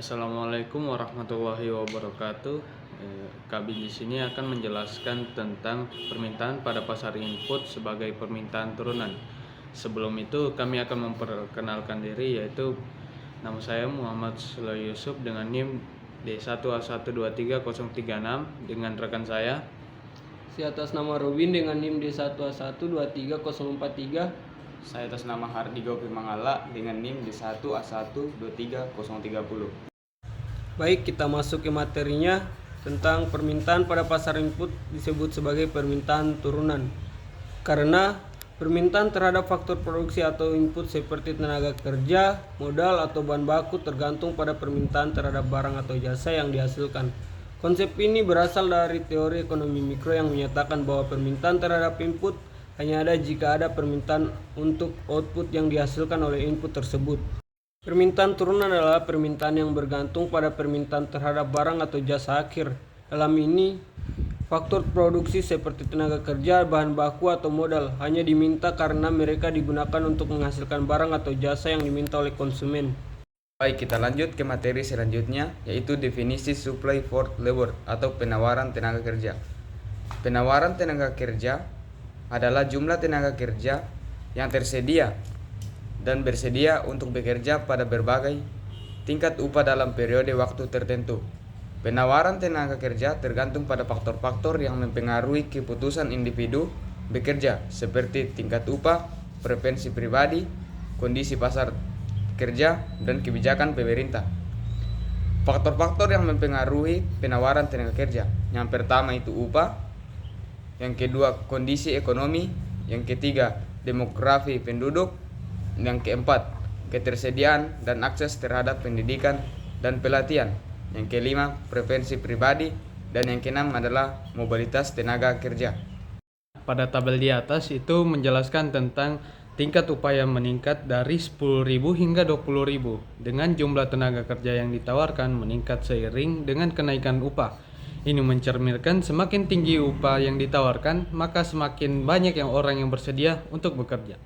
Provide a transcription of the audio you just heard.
Assalamualaikum warahmatullahi wabarakatuh. Kami di sini akan menjelaskan tentang permintaan pada pasar input sebagai permintaan turunan. Sebelum itu kami akan memperkenalkan diri, yaitu nama saya Muhammad Sulawi Yusuf dengan NIM D1A123036 dengan rekan saya. Si atas nama Robin dengan NIM D1A123043. Saya atas nama Hardigo Firmangala dengan NIM D1A123030. Baik, kita masuk ke materinya tentang permintaan pada pasar input disebut sebagai permintaan turunan. Karena permintaan terhadap faktor produksi atau input seperti tenaga kerja, modal atau bahan baku tergantung pada permintaan terhadap barang atau jasa yang dihasilkan. Konsep ini berasal dari teori ekonomi mikro yang menyatakan bahwa permintaan terhadap input hanya ada jika ada permintaan untuk output yang dihasilkan oleh input tersebut. Permintaan turunan adalah permintaan yang bergantung pada permintaan terhadap barang atau jasa akhir. Dalam ini, faktor produksi seperti tenaga kerja, bahan baku atau modal hanya diminta karena mereka digunakan untuk menghasilkan barang atau jasa yang diminta oleh konsumen. Baik, kita lanjut ke materi selanjutnya, yaitu definisi supply for labor atau penawaran tenaga kerja. Penawaran tenaga kerja adalah jumlah tenaga kerja yang tersedia dan bersedia untuk bekerja pada berbagai tingkat upah dalam periode waktu tertentu. Penawaran tenaga kerja tergantung pada faktor-faktor yang mempengaruhi keputusan individu bekerja seperti tingkat upah, preferensi pribadi, kondisi pasar kerja, dan kebijakan pemerintah. Faktor-faktor yang mempengaruhi penawaran tenaga kerja, yang pertama itu upah, yang kedua kondisi ekonomi, yang ketiga demografi penduduk, yang keempat ketersediaan dan akses terhadap pendidikan dan pelatihan, yang kelima preferensi pribadi, dan yang keenam adalah mobilitas tenaga kerja. Pada tabel di atas itu menjelaskan tentang tingkat upah yang meningkat dari 10.000 hingga 20.000 dengan jumlah tenaga kerja yang ditawarkan meningkat seiring dengan kenaikan upah. Ini mencerminkan semakin tinggi upah yang ditawarkan, maka semakin banyak orang yang bersedia untuk bekerja.